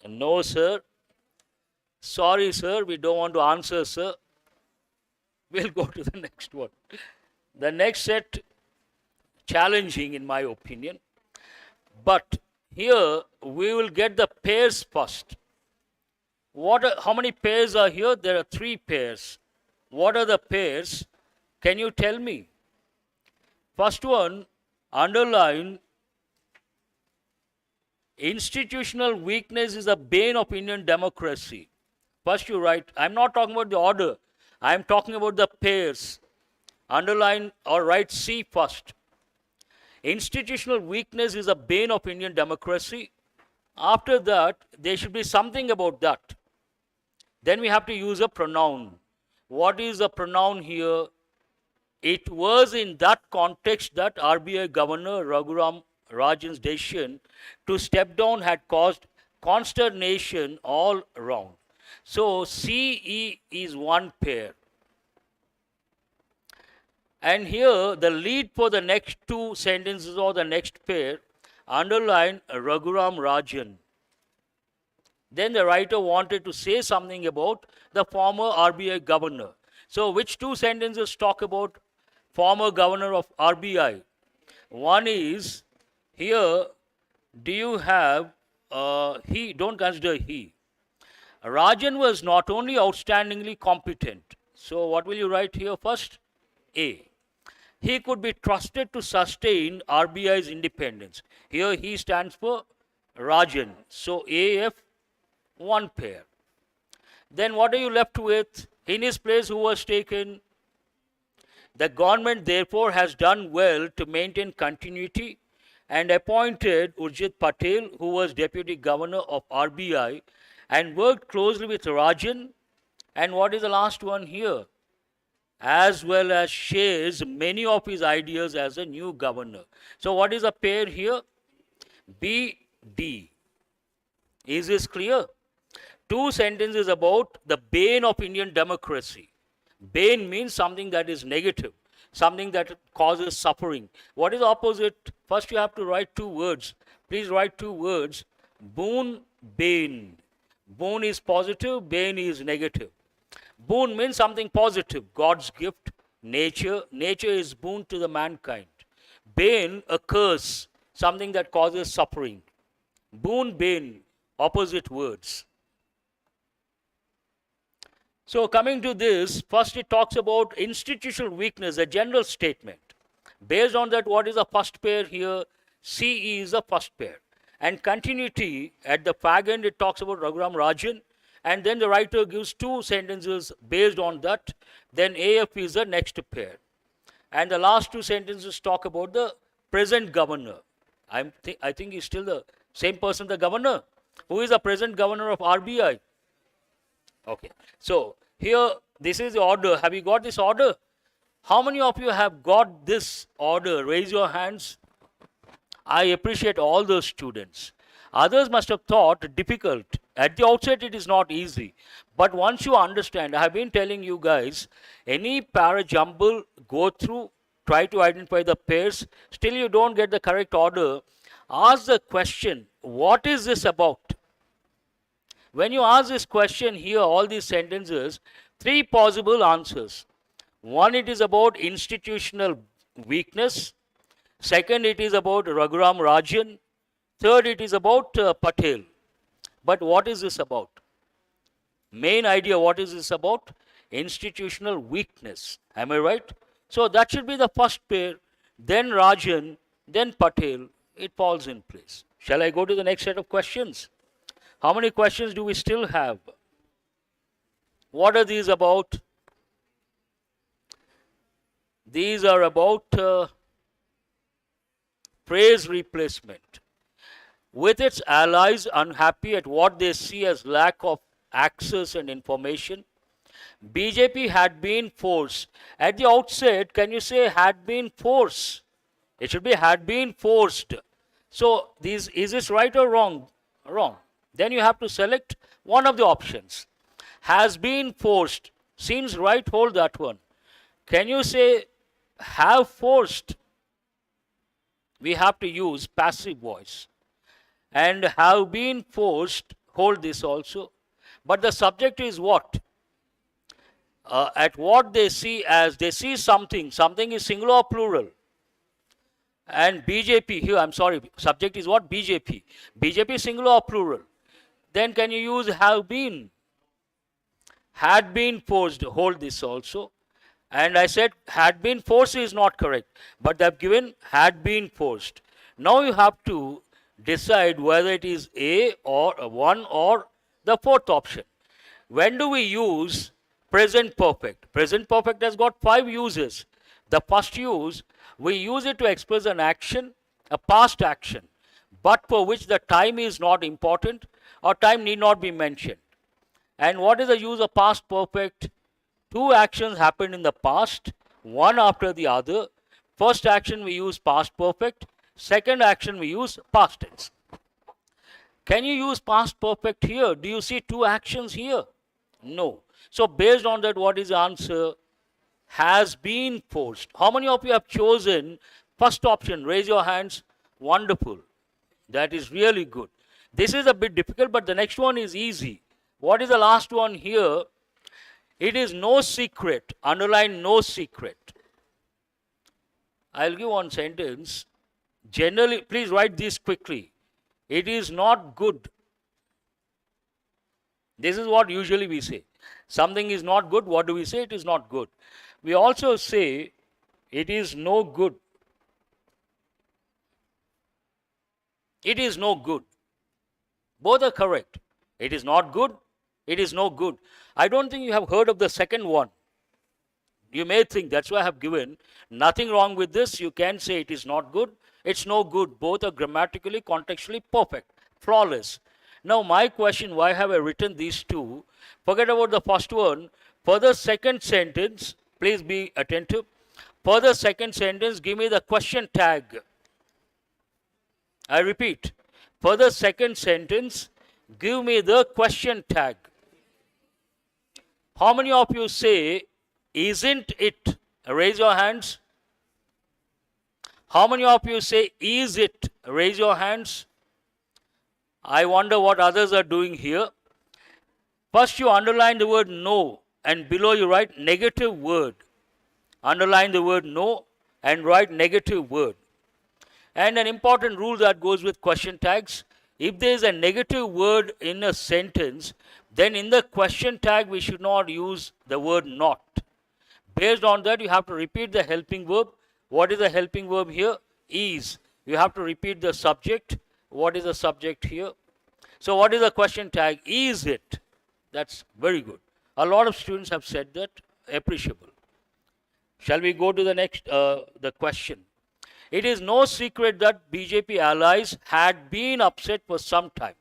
S1: No, sir. Sorry, sir, we don't want to answer, sir. We'll go to the next one. The next set, challenging in my opinion. But here, we will get the pairs first. How many pairs are here? There are 3 pairs. What are the pairs? Can you tell me? First one, underline, institutional weakness is the bane of Indian democracy. First you write, I'm not talking about the order. I'm talking about the pairs. Underline or write C first. Institutional weakness is a bane of Indian democracy. After that, there should be something about that. Then we have to use a pronoun. What is the pronoun here? It was in that context that RBI Governor Raghuram Rajan's decision to step down had caused consternation all around. So CE is one pair. And here the lead for the next 2 sentences or the next pair, underline Raghuram Rajan. Then the writer wanted to say something about the former RBI governor. So which two sentences talk about former governor of RBI? One is here, do you have he? Don't consider he. Rajan was not only outstandingly competent. So what will you write here first? A. He could be trusted to sustain RBI's independence. Here he stands for Rajan. So AF, one pair. Then what are you left with? In his place, who was taken? The government therefore has done well to maintain continuity and appointed Urjit Patel, who was deputy governor of RBI, and worked closely with Rajan. And what is the last one here? As well as shares many of his ideas as a new governor. So what is the pair here? B, D. Is this clear? Two sentences about the bane of Indian democracy. Bane means something that is negative, something that causes suffering. What is the opposite? First you have to write two words. Please write two words. Boon, bane. Boon is positive, bane is negative. Boon means something positive, God's gift, nature. Nature is boon to the mankind. Bane, a curse, something that causes suffering. Boon, bane, opposite words. So coming to this, first it talks about institutional weakness, a general statement. Based on that, what is the first pair here? CE is the first pair. And continuity, at the fag end, it talks about Raghuram Rajan. And then the writer gives two sentences based on that. Then AF is the next pair. And the last two sentences talk about the present governor. I think he's still the same person, the governor. Who is the present governor of RBI? Okay. So here, this is the order. Have you got this order? How many of you have got this order? Raise your hands. I appreciate all those students. Others must have thought difficult. At the outset, it is not easy. But once you understand, I have been telling you guys, any para jumble, go through, try to identify the pairs. Still you don't get the correct order. Ask the question, what is this about? When you ask this question here, all these sentences, three possible answers. One, it is about institutional weakness. Second, it is about Raghuram Rajan. Third, it is about Patel. But what is this about? Main idea, what is this about? Institutional weakness. Am I right? So that should be the first pair. Then Rajan, then Patel. It falls in place. Shall I go to the next set of questions? How many questions do we still have? What are these about? These are about phrase replacement. With its allies unhappy at what they see as lack of access and information, BJP had been forced. At the outset, can you say had been forced? It should be had been forced. So, is this right or wrong? Wrong. Then you have to select one of the options. Has been forced. Seems right, hold that one. Can you say have forced? We have to use passive voice. And have been forced, hold this also. But the subject is what? At what they see as, they see something. Something is singular or plural. And BJP, here I'm sorry, subject is what? BJP. BJP is singular or plural. Then can you use have been? Had been forced, hold this also. And I said had been forced is not correct. But they have given had been forced. Now you have to decide whether it is A or one or the fourth option. When do we use present perfect? Present perfect has got 5 uses. The first use, we use it to express an action, a past action, but for which the time is not important or time need not be mentioned. And what is the use of past perfect? 2 actions happened in the past, one after the other. First action we use past perfect. Second action we use past tense. Can you use past perfect here? Do you see 2 actions here? No. So based on that, what is the answer? Has been forced. How many of you have chosen first option? Raise your hands. Wonderful. That is really good. This is a bit difficult, but the next one is easy. What is the last one here? It is no secret. Underline no secret. I'll give one sentence. Generally, please write this quickly. It is not good. This is what usually we say. Something is not good. What do we say? It is not good. We also say it is no good. It is no good. Both are correct. It is not good. It is no good. I don't think you have heard of the second one. You may think that's why I have given. Nothing wrong with this. You can say it is not good. It's no good. Both are grammatically, contextually perfect, flawless. Now my question, why have I written these two? Forget about the first one. For the second sentence, please be attentive. For the second sentence, give me the question tag. I repeat, for the second sentence, give me the question tag. How many of you say, isn't it? Raise your hands. How many of you say, is it? Raise your hands. I wonder what others are doing here. First you underline the word no and below you write negative word. Underline the word no and write negative word. And an important rule that goes with question tags, if there is a negative word in a sentence, then in the question tag we should not use the word not. Based on that, you have to repeat the helping verb. What is the helping verb here? Is. You have to repeat the subject. What is the subject here? So what is the question tag? Is it? That's very good. A lot of students have said that. Appreciable. Shall we go to the next, the question? It is no secret that BJP allies had been upset for some time.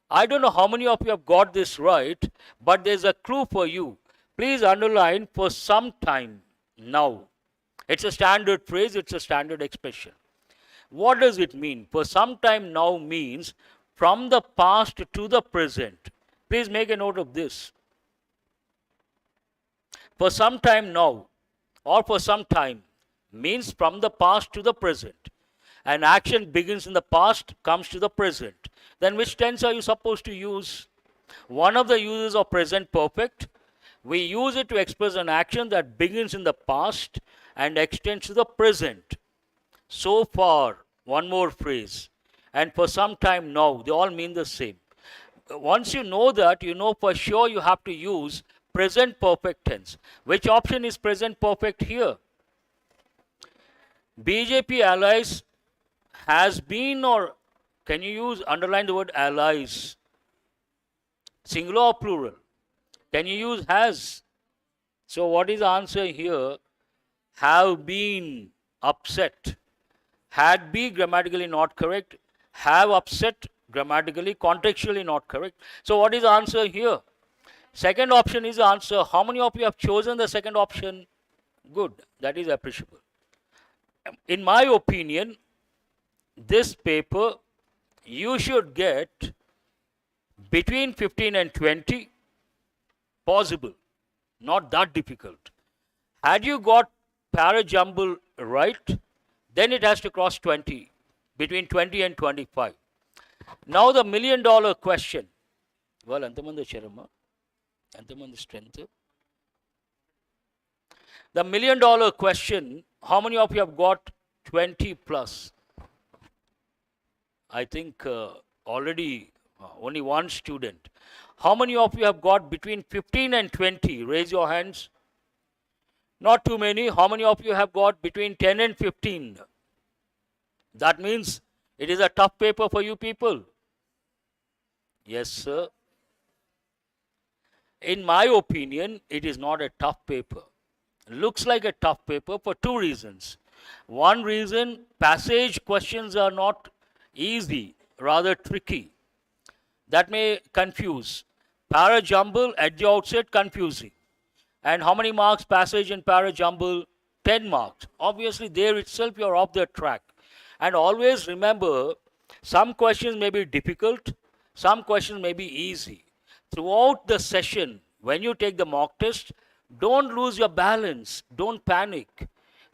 S1: I don't know how many of you have got this right, but there's a clue for you. Please underline for some time now. It's a standard phrase, it's a standard expression. What does it mean? For some time now means from the past to the present. Please make a note of this. For some time now or for some time means from the past to the present. An action begins in the past, comes to the present. Then which tense are you supposed to use? One of the uses of present perfect. We use it to express an action that begins in the past and extends to the present. So far, one more phrase. And for some time now, they all mean the same. Once you know that, you know for sure you have to use present perfect tense. Which option is present perfect here? BJP allies has been, or can you use, underline the word allies? Singular or plural? Can you use has? So what is the answer here? Have been upset. Had be grammatically not correct. Have upset grammatically, contextually not correct. So what is the answer here? Second option is the answer. How many of you have chosen the second option? Good. That is appreciable. In my opinion, this paper you should get between 15 and 20. Possible, not that difficult. Had you got para-jumble right, then it has to cross 20, between 20 and 25. Now the $1 million question. Well, antamandi sharama, antamandi strength. The $1 million question, how many of you have got 20 plus? I think already only one student. How many of you have got between 15 and 20? Raise your hands. Not too many. How many of you have got between 10 and 15? That means it is a tough paper for you people. Yes, sir. In my opinion, it is not a tough paper. Looks like a tough paper for two reasons. One reason, passage questions are not easy, rather tricky. That may confuse. Para-jumble at the outset, confusing. And how many marks passage in para-jumble? 10 marks. Obviously, there itself you are off the track. And always remember, some questions may be difficult, some questions may be easy. Throughout the session, when you take the mock test, don't lose your balance, don't panic.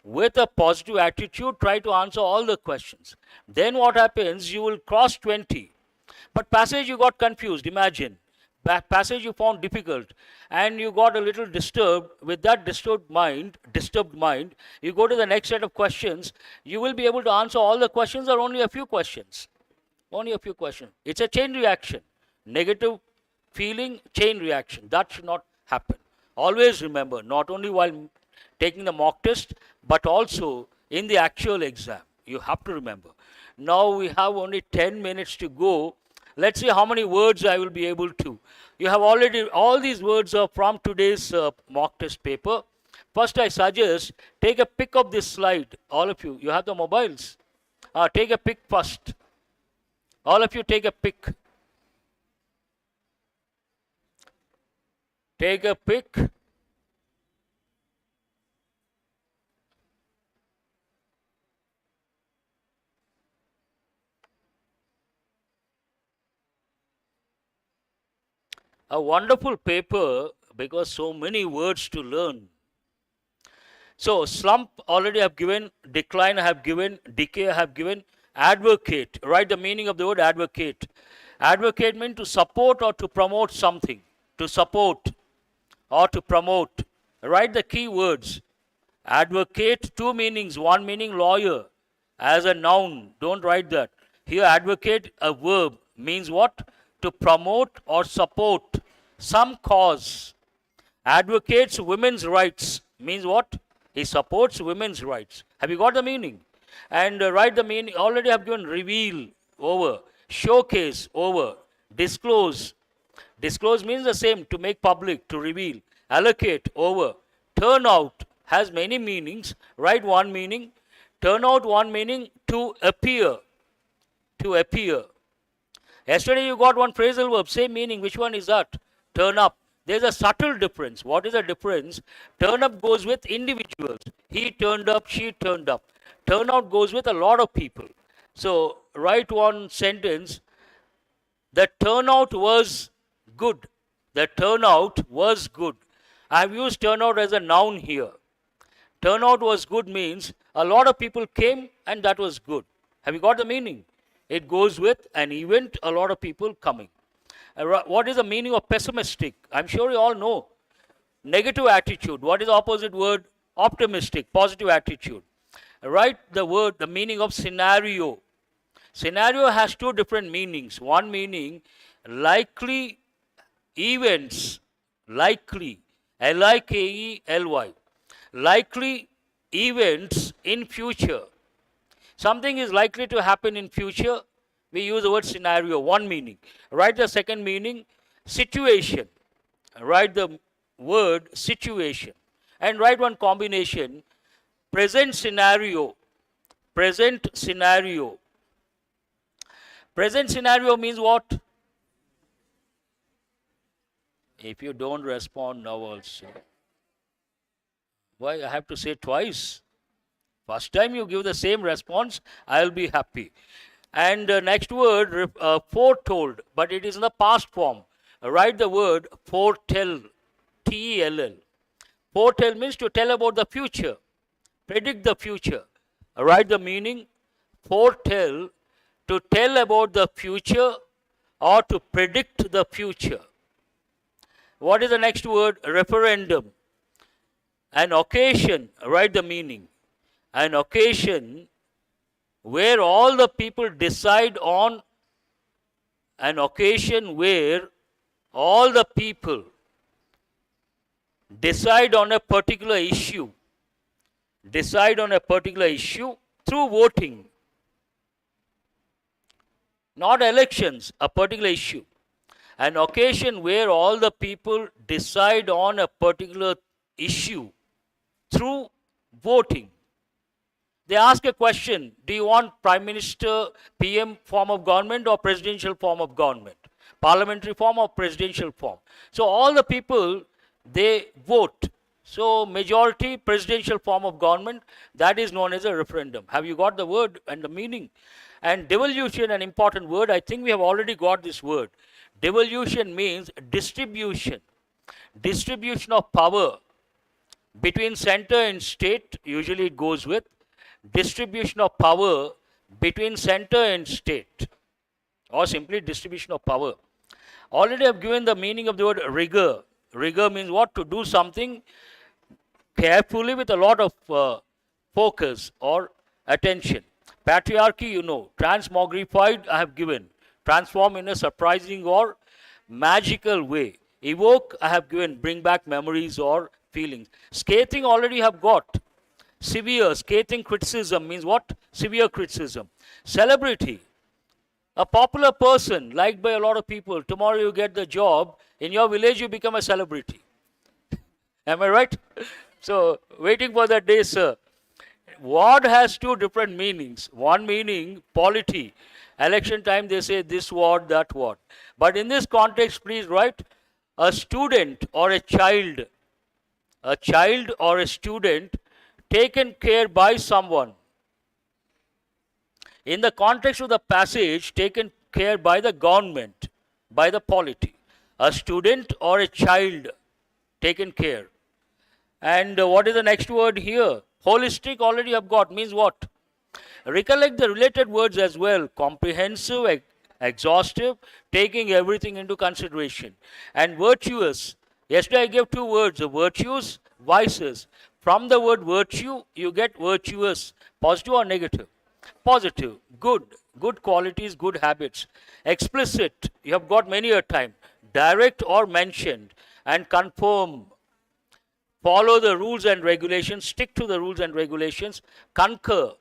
S1: With a positive attitude, try to answer all the questions. Then what happens, you will cross 20. But passage you got confused, imagine. passage you found difficult and you got a little disturbed, with that disturbed mind, you go to the next set of questions, you will be able to answer all the questions or only a few questions. Only a few questions. It's a chain reaction. Negative feeling, chain reaction. That should not happen. Always remember, not only while taking the mock test, but also in the actual exam. You have to remember. Now we have only 10 minutes to go. Let's see how many words I will be able to. You have already, all these words are from today's mock test paper. First I suggest, take a pic of this slide. All of you, you have the mobiles. Take a pic first. All of you take a pic. Take a pic. A wonderful paper because so many words to learn. So slump already I have given, decline I have given, decay I have given, advocate. Write the meaning of the word advocate. Advocate means to support or to promote something. To support or to promote. Write the key words. Advocate, two meanings. One meaning lawyer as a noun. Don't write that. Here advocate, a verb, means what? To promote or support some cause. Advocates women's rights means what? He supports women's rights. Have you got the meaning? And write the meaning. Already have given reveal, over. Showcase, over. Disclose. Disclose means the same, to make public, to reveal. Allocate, over. Turnout has many meanings. Write one meaning. Turnout, one meaning, to appear. To appear. Yesterday you got one phrasal verb, same meaning. Which one is that? Turn up. There's a subtle difference. What is the difference? Turn up goes with individuals. He turned up, she turned up. Turnout goes with a lot of people. So write one sentence. The turnout was good. The turnout was good. I have used turnout as a noun here. Turnout was good means a lot of people came and that was good. Have you got the meaning? It goes with an event, a lot of people coming. What is the meaning of pessimistic? I'm sure you all know. Negative attitude. What is the opposite word? Optimistic, positive attitude. Write the word, the meaning of scenario. Scenario has two different meanings. One meaning, likely events, likely, L-I-K-E-L-Y. Likely events in future. Something is likely to happen in future. We use the word scenario, one meaning. Write the second meaning, situation. Write the word situation. And write one combination, present scenario. Present scenario. Present scenario means what? If you don't respond now also. Why I have to say twice? First time you give the same response, I will be happy. And next word, foretold, but it is in the past form. Write the word foretell, T-E-L-L. Foretell means to tell about the future, predict the future. Write the meaning, foretell, to tell about the future or to predict the future. What is the next word? Referendum. An occasion, write the meaning. An occasion where all the people decide on, an occasion where all the people decide on a particular issue, decide on a particular issue through voting. Not elections, a particular issue. An occasion where all the people decide on a particular issue through voting. They ask a question, do you want Prime Minister, PM form of government or presidential form of government? Parliamentary form or presidential form? So all the people, they vote. So majority presidential form of government, that is known as a referendum. Have you got the word and the meaning? And devolution, an important word, I think we have already got this word. Devolution means distribution. Distribution of power between center and state, usually it goes with distribution of power between center and state, or simply distribution of power. Already I've given the meaning of the word rigor. Rigor means what? To do something carefully with a lot of focus or attention. Patriarchy, you know. Transmogrified, I have given. Transform in a surprising or magical way. Evoke, I have given. Bring back memories or feelings. Scathing, already have got. Severe, scathing criticism means what? Severe criticism. Celebrity, a popular person liked by a lot of people. Tomorrow you get the job. In your village, you become a celebrity. Am I right? So, waiting for that day, sir. Ward has two different meanings. One meaning, polity. Election time, they say this ward, that ward. But in this context, please write a student or a child or a student taken care by someone. In the context of the passage, taken care by the government, by the polity. A student or a child taken care. And what is the next word here? Holistic, already have got, means what? Recollect the related words as well. Comprehensive, exhaustive, taking everything into consideration. And virtuous. Yesterday I gave two words, virtues, vices. From the word virtue, you get virtuous. Positive or negative? Positive, good qualities, good habits. Explicit, you have got many a time. Direct or mentioned. And conform. Follow the rules and regulations, stick to the rules and regulations. Concur,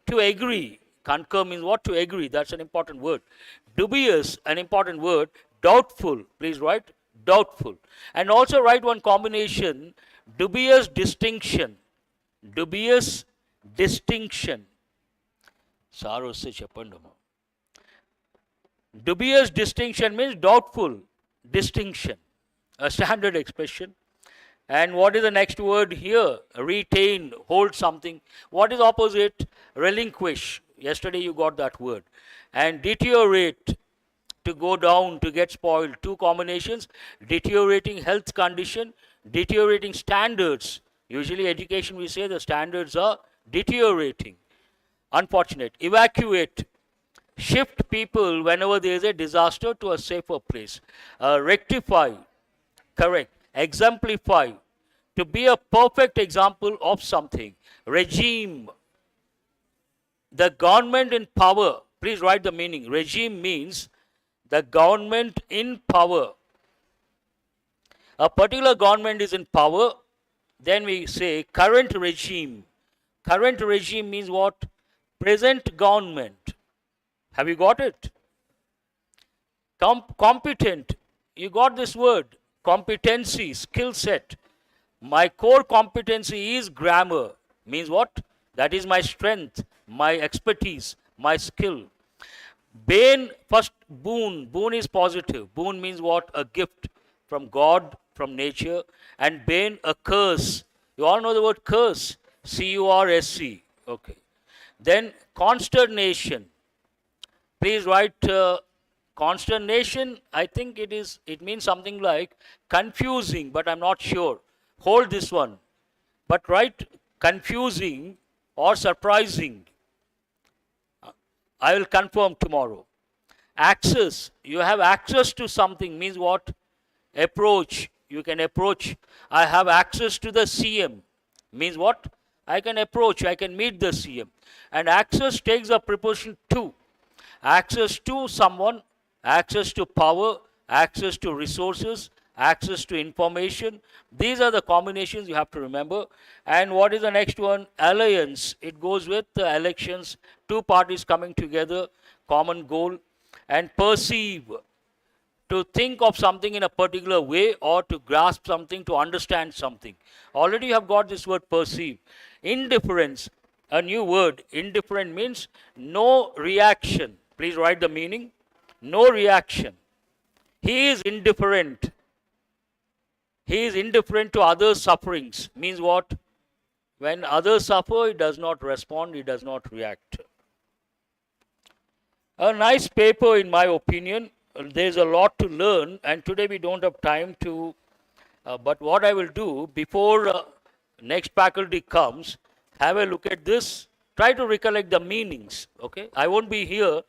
S1: to agree. Concur means what? To agree. That's an important word. Dubious, an important word. Doubtful, please write. Doubtful. And also write one combination. Dubious distinction. Dubious distinction. Dubious distinction means doubtful distinction. A standard expression. And what is the next word here? Retain, hold something. What is opposite? Relinquish. Yesterday you got that word. And deteriorate, to go down, to get spoiled. Two combinations. Deteriorating health condition, deteriorating standards. Usually education we say the standards are deteriorating. Unfortunate. Evacuate, shift people whenever there is a disaster to a safer place. Rectify, correct. Exemplify, to be a perfect example of something. Regime, the government in power. Please write the meaning. Regime means the government in power. A particular government is in power, then we say current regime. Current regime means what? Present government. Have you got it? Competent, you got this word. Competency, skill set. My core competency is grammar. Means what? That is my strength, my expertise, my skill. Bane, first boon. Boon is positive. Boon means what? A gift from God, from nature. And bane, a curse. You all know the word curse. C-U-R-S-C. Okay. Then consternation. Please write consternation. I think it means something like confusing, but I'm not sure. Hold this one. But write confusing or surprising. I will confirm tomorrow. Access. You have access to something means what? Approach. You can approach. I have access to the CM. Means what? I can approach. I can meet the CM. And access takes a preposition to. Access to someone, access to power, access to resources, access to information. These are the combinations you have to remember. And what is the next one? Alliance. It goes with the elections, two parties coming together, common goal. And perceive, to think of something in a particular way or to grasp something, to understand something. Already you have got this word perceive. Indifference, a new word. Indifferent means no reaction. Please write the meaning. No reaction. He is indifferent. He is indifferent to others' sufferings. Means what? When others suffer, he does not respond, he does not react. A nice paper in my opinion. There's a lot to learn and today we don't have time to, but what I will do before next faculty comes, have a look at this, try to recollect the meanings, okay? I won't be here